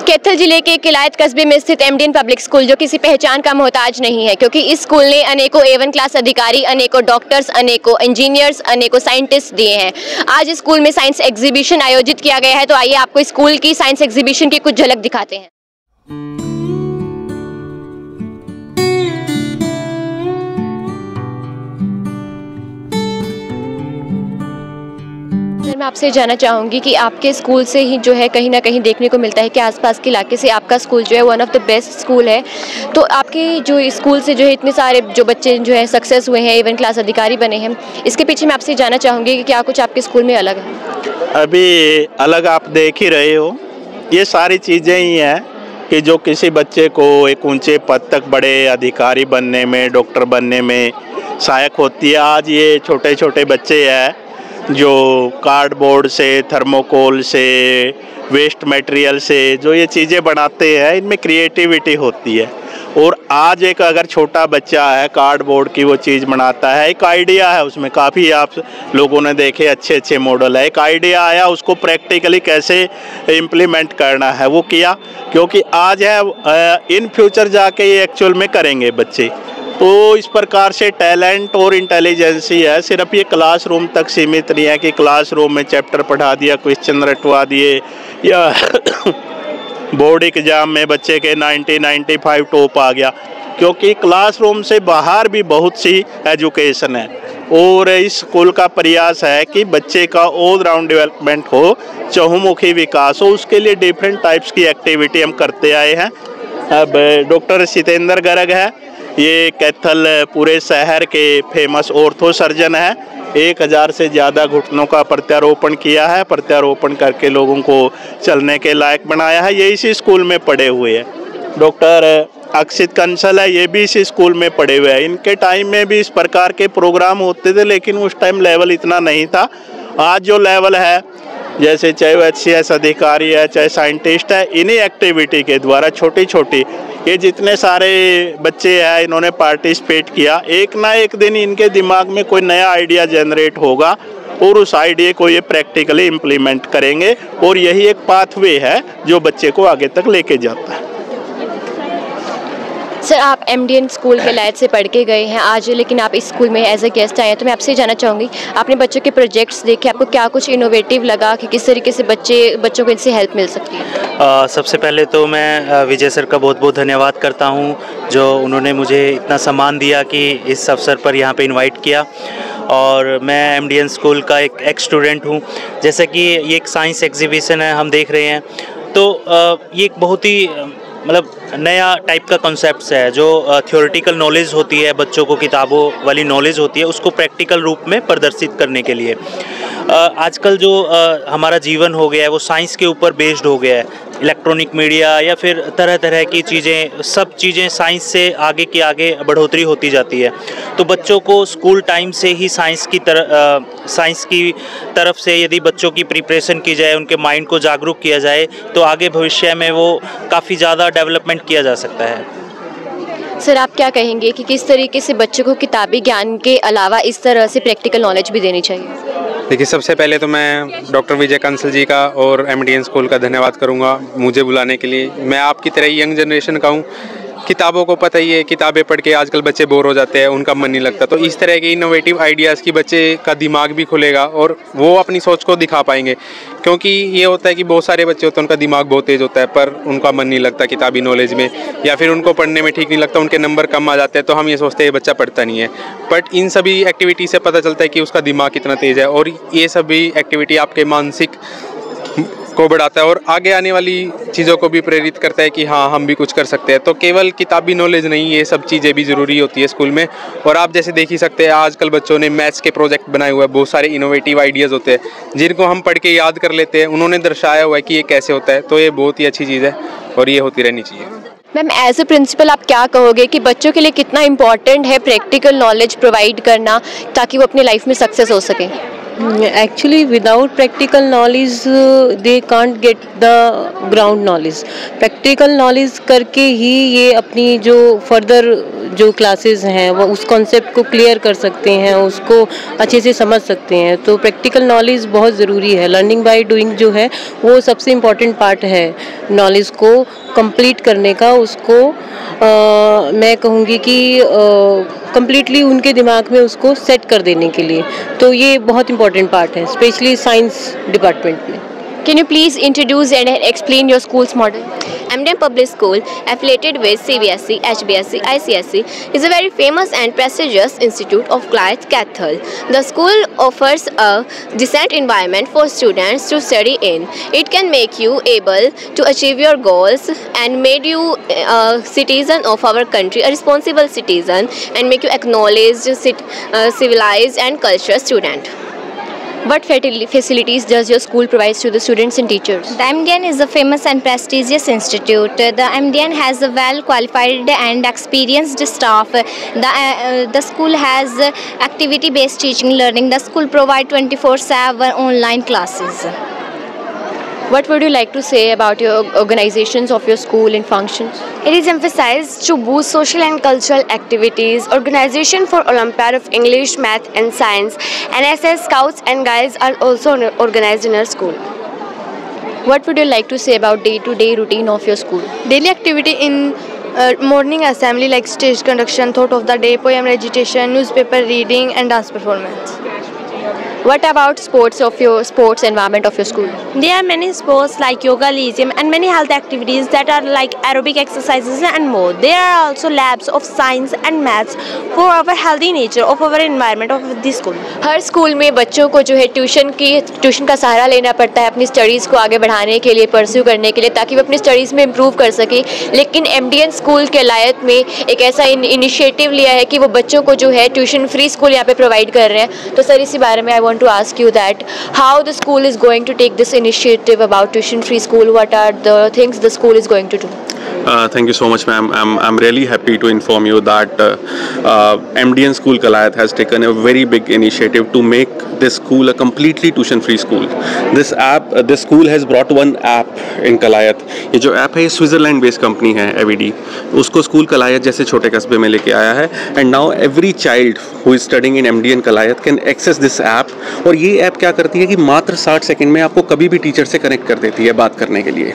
कैथल जिले के किलायत कस्बे में स्थित एमडीएन पब्लिक स्कूल जो किसी पहचान का मोहताज नहीं है, क्योंकि इस स्कूल ने अनेकों A1 क्लास अधिकारी, अनेकों डॉक्टर्स, अनेकों इंजीनियर्स, अनेकों साइंटिस्ट दिए हैं। आज स्कूल में साइंस एग्जीबिशन आयोजित किया गया है, तो आइए आपको स्कूल की साइंस एग्जीबिशन की कुछ झलक दिखाते हैं। मैं आपसे जानना चाहूँगी कि आपके स्कूल से ही जो है कहीं ना कहीं देखने को मिलता है कि आसपास के इलाके से आपका स्कूल जो है one of the best school है। तो आपके जो स्कूल से जो है इतने सारे जो बच्चे जो है सक्सेस हुए हैं, A1 क्लास अधिकारी बने हैं, इसके पीछे मैं आपसे जानना चाहूँगी कि क्या कुछ आपके स्कूल में अलग है? अभी अलग आप देख ही रहे हो, ये सारी चीज़ें ही हैं कि जो किसी बच्चे को एक ऊंचे पद तक बड़े अधिकारी बनने में, डॉक्टर बनने में सहायक होती है। आज ये छोटे छोटे बच्चे हैं जो कार्डबोर्ड से, थर्मोकोल से, वेस्ट मटेरियल से जो ये चीज़ें बनाते हैं, इनमें क्रिएटिविटी होती है। और आज एक अगर छोटा बच्चा है कार्डबोर्ड की वो चीज़ बनाता है, एक आइडिया है उसमें, काफ़ी आप लोगों ने देखे अच्छे अच्छे मॉडल है, एक आइडिया आया, उसको प्रैक्टिकली कैसे इम्प्लीमेंट करना है वो किया, क्योंकि आज है इन फ्यूचर जाके ये एक्चुअल में करेंगे बच्चे। तो इस प्रकार से टैलेंट और इंटेलिजेंसी है, सिर्फ ये क्लासरूम तक सीमित नहीं है कि क्लासरूम में चैप्टर पढ़ा दिया, क्वेश्चन रटवा दिए, या बोर्ड एग्जाम में बच्चे के 90-95 टॉप आ गया, क्योंकि क्लासरूम से बाहर भी बहुत सी एजुकेशन है। और इस स्कूल का प्रयास है कि बच्चे का ऑल राउंड डेवलपमेंट हो, चहुमुखी विकास हो, उसके लिए डिफरेंट टाइप्स की एक्टिविटी हम करते आए हैं। अब डॉक्टर सितेंद्र गर्ग है, ये कैथल पूरे शहर के फेमस ऑर्थो सर्जन है। 1000 से ज़्यादा घुटनों का प्रत्यारोपण किया है, प्रत्यारोपण करके लोगों को चलने के लायक बनाया है। ये इसी स्कूल में पढ़े हुए हैं। डॉक्टर अक्षित कंसल है, ये भी इसी स्कूल में पढ़े हुए हैं। इनके टाइम में भी इस प्रकार के प्रोग्राम होते थे, लेकिन उस टाइम लेवल इतना नहीं था। आज जो लेवल है, जैसे चाहे वो HCS अधिकारी है, चाहे साइंटिस्ट है, इन्हीं एक्टिविटी के द्वारा छोटी छोटी ये जितने सारे बच्चे हैं इन्होंने पार्टिसिपेट किया, एक ना एक दिन इनके दिमाग में कोई नया आइडिया जनरेट होगा और उस आइडिया को ये प्रैक्टिकली इम्प्लीमेंट करेंगे, और यही एक पाथवे है जो बच्चे को आगे तक लेके जाता है। सर, आप एमडीएन स्कूल के लायत से पढ़ के गए हैं आज, लेकिन आप इस स्कूल में एज ए गेस्ट आए हैं, तो मैं आपसे जानना चाहूँगी, आपने बच्चों के प्रोजेक्ट्स देखे, आपको क्या कुछ इनोवेटिव लगा कि किस तरीके से बच्चों को इनसे हेल्प मिल सकती है? सबसे पहले तो मैं विजय सर का बहुत बहुत धन्यवाद करता हूँ, जो उन्होंने मुझे इतना सम्मान दिया कि इस अवसर पर यहाँ पे इनवाइट किया। और मैं एमडीएन स्कूल का एक एक्स स्टूडेंट हूँ। जैसे कि ये एक साइंस एग्जीबिशन है, हम देख रहे हैं, तो ये एक बहुत ही मतलब नया टाइप का कॉन्सेप्ट्स है, जो थ्योरेटिकल नॉलेज होती है, बच्चों को किताबों वाली नॉलेज होती है, उसको प्रैक्टिकल रूप में प्रदर्शित करने के लिए। आजकल जो हमारा जीवन हो गया है वो साइंस के ऊपर बेस्ड हो गया है। इलेक्ट्रॉनिक मीडिया या फिर तरह तरह की चीज़ें, सब चीज़ें साइंस से आगे की आगे बढ़ोतरी होती जाती है। तो बच्चों को स्कूल टाइम से ही साइंस की तरफ से यदि बच्चों की प्रिपरेशन की जाए, उनके माइंड को जागरूक किया जाए, तो आगे भविष्य में वो काफ़ी ज़्यादा डेवलपमेंट किया जा सकता है। सर, आप क्या कहेंगे कि किस तरीके से बच्चों को किताबी ज्ञान के अलावा इस तरह से प्रैक्टिकल नॉलेज भी देनी चाहिए? देखिए, सबसे पहले तो मैं डॉक्टर विजय कंसल जी का और एमडीएन स्कूल का धन्यवाद करूंगा मुझे बुलाने के लिए। मैं आपकी तरह ही यंग जनरेशन का हूं। किताबों को पता ही है, किताबें पढ़ के आजकल बच्चे बोर हो जाते हैं, उनका मन नहीं लगता। तो इस तरह के इनोवेटिव आइडियाज़ की बच्चे का दिमाग भी खुलेगा और वो अपनी सोच को दिखा पाएंगे। क्योंकि ये होता है कि बहुत सारे बच्चे होते हैं, उनका दिमाग बहुत तेज़ होता है पर उनका मन नहीं लगता किताबी नॉलेज में, या फिर उनको पढ़ने में ठीक नहीं लगता, उनके नंबर कम आ जाते हैं। तो हम ये सोचते हैं ये बच्चा पढ़ता नहीं है, बट इन सभी एक्टिविटी से पता चलता है कि उसका दिमाग कितना तेज़ है। और ये सभी एक्टिविटी आपके मानसिक को बढ़ाता है और आगे आने वाली चीज़ों को भी प्रेरित करता है कि हाँ, हम भी कुछ कर सकते हैं। तो केवल किताबी नॉलेज नहीं, ये सब चीज़ें भी ज़रूरी होती है स्कूल में। और आप जैसे देख ही सकते हैं, आजकल बच्चों ने मैथ्स के प्रोजेक्ट बनाए हुए हैं, बहुत सारे इनोवेटिव आइडियाज़ होते हैं जिनको हम पढ़ के याद कर लेते हैं। उन्होंने दर्शाया हुआ है कि ये कैसे होता है, तो ये बहुत ही अच्छी चीज़ है और ये होती रहनी चाहिए। मैम, एज ए प्रिंसिपल आप क्या कहोगे कि बच्चों के लिए कितना इम्पॉर्टेंट है प्रैक्टिकल नॉलेज प्रोवाइड करना, ताकि वो अपनी लाइफ में सक्सेस हो सकें? Actually, without practical knowledge, they can't get the ground knowledge. Practical knowledge करके ही ये अपनी जो फर्दर जो क्लासेस हैं वो उस कॉन्सेप्ट को क्लियर कर सकते हैं, उसको अच्छे से समझ सकते हैं. तो प्रैक्टिकल नॉलेज बहुत ज़रूरी है. लर्निंग बाय डूइंग जो है वो सबसे इम्पॉर्टेंट पार्ट है नॉलेज को कंप्लीट करने का. उसको मैं कहूँगी कि कम्प्लीटली उनके दिमाग में उसको सेट कर देने के लिए. तो ये बहुत इंपॉर्टेंट पार्ट है, स्पेशली साइंस डिपार्टमेंट में. Can you please introduce and explain your school's model? MDM Public School, affiliated with CBSE, HBSE, ICSE, is a very famous and prestigious institute of Goliath Cathedral. The school offers a decent environment for students to study in. It can make you able to achieve your goals and made you a citizen of our country, a responsible citizen, and make you acknowledged, civilized and cultural student. What facilities does your school provide to the students and teachers? The MDN is a famous and prestigious institute. The MDN has a well qualified and experienced staff. The school has activity-based teaching learning. The school provides 24/7 online classes. What would you like to say about your organizations of your school and functions? It is emphasized to boost social and cultural activities. Organization for Olympiad of English, Math and Science. NSS, Scouts and Guides are also organized in our school. What would you like to say about day-to-day routine of your school? Daily activity in morning assembly like stage conduction, thought of the day, poem recitation, newspaper reading and dance performance. What about sports environment of your school? There are many sports like yoga, lyceum and many health activities that are like aerobic exercises and more. There are also labs of science and maths for our healthy nature of our environment of this school. Her school में बच्चों को जो है tuition का सहारा लेना पड़ता है अपनी स्टडीज़ को आगे बढ़ाने के लिए, परस्यू करने के लिए, ताकि वो अपनी स्टडीज़ में इम्प्रूव कर सके. लेकिन MDN स्कूल के लायत में एक ऐसा इनिशिएटिव लिया है कि वो बच्चों को जो है ट्यूशन फ्री स्कूल यहाँ पे प्रोवाइड कर रहे हैं. तो सर इसी बारे में I want to ask you that how the school is going to take this initiative about tuition free school. What are the things the school is going to do? Thank you so much, ma'am. I'm really happy to inform you that MDN School Goliath has taken a very big initiative to make this school a completely tuition-free school. This school has brought one app in Goliath. ये जो app है ये Switzerland-based company है AVD. उसको school Goliath जैसे छोटे कस्बे में लेके आया है. And now every child who is studying in MDN Goliath can access this app. और ये app क्या करती है कि मात्र 60 सेकंड में आपको कभी भी टीचर से कनेक्ट कर देती है बात करने के लिए.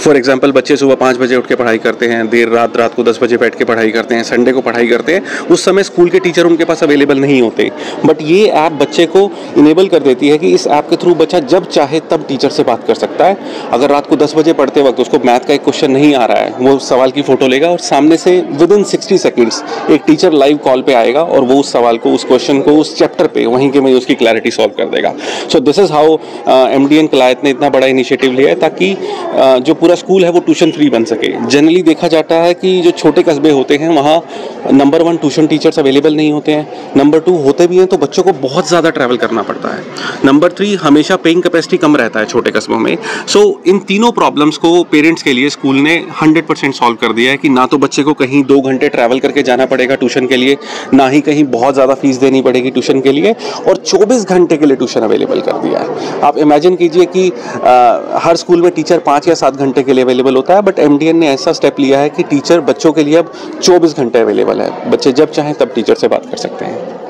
फॉर एग्जाम्पल बच्चे सुबह 5 बजे उठ के पढ़ाई करते हैं, देर रात को 10 बजे बैठ के पढ़ाई करते हैं, संडे को पढ़ाई करते हैं. उस समय स्कूल के टीचर उनके पास अवेलेबल नहीं होते. बट ये ऐप बच्चे को इनेबल कर देती है कि इस ऐप के थ्रू बच्चा जब चाहे तब टीचर से बात कर सकता है. अगर रात को 10 बजे पढ़ते वक्त उसको मैथ का एक क्वेश्चन नहीं आ रहा है, वो सवाल की फ़ोटो लेगा और सामने से विदिन 60 सेकेंड्स एक टीचर लाइव कॉल पे आएगा और वो उस सवाल को, उस क्वेश्चन को, उस चैप्टर पे वहीं के वहीं उसकी क्लैरिटी सॉल्व कर देगा. So this is how MDN Goliath ने इतना बड़ा इनिशिएटिव लिया है ताकि जो पूरा स्कूल है वो ट्यूशन फ्री बन सके. जनरली देखा जाता है कि जो छोटे कस्बे होते हैं वहाँ नंबर 1 ट्यूशन टीचर्स अवेलेबल नहीं होते हैं, नंबर 2 होते भी हैं तो बच्चों को बहुत ज़्यादा ट्रैवल करना पड़ता है, नंबर 3 हमेशा पेइंग कैपेसिटी कम रहता है छोटे कस्बों में. सो इन तीनों प्रॉब्लम्स को पेरेंट्स के लिए स्कूल ने 100% सॉल्व कर दिया है कि ना तो बच्चे को कहीं 2 घंटे ट्रैवल करके जाना पड़ेगा ट्यूशन के लिए, ना ही कहीं बहुत ज़्यादा फीस देनी पड़ेगी ट्यूशन के लिए, और 24 घंटे के लिए ट्यूशन अवेलेबल कर दिया है. आप इमेजिन कीजिए कि हर स्कूल में टीचर 5 या 7 घंटे के लिए अवेलेबल होता है, बट MDN ने ऐसा स्टेप लिया है कि टीचर बच्चों के लिए अब 24 घंटे अवेलेबल है. बच्चे जब चाहें तब टीचर से बात कर सकते हैं.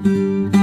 है।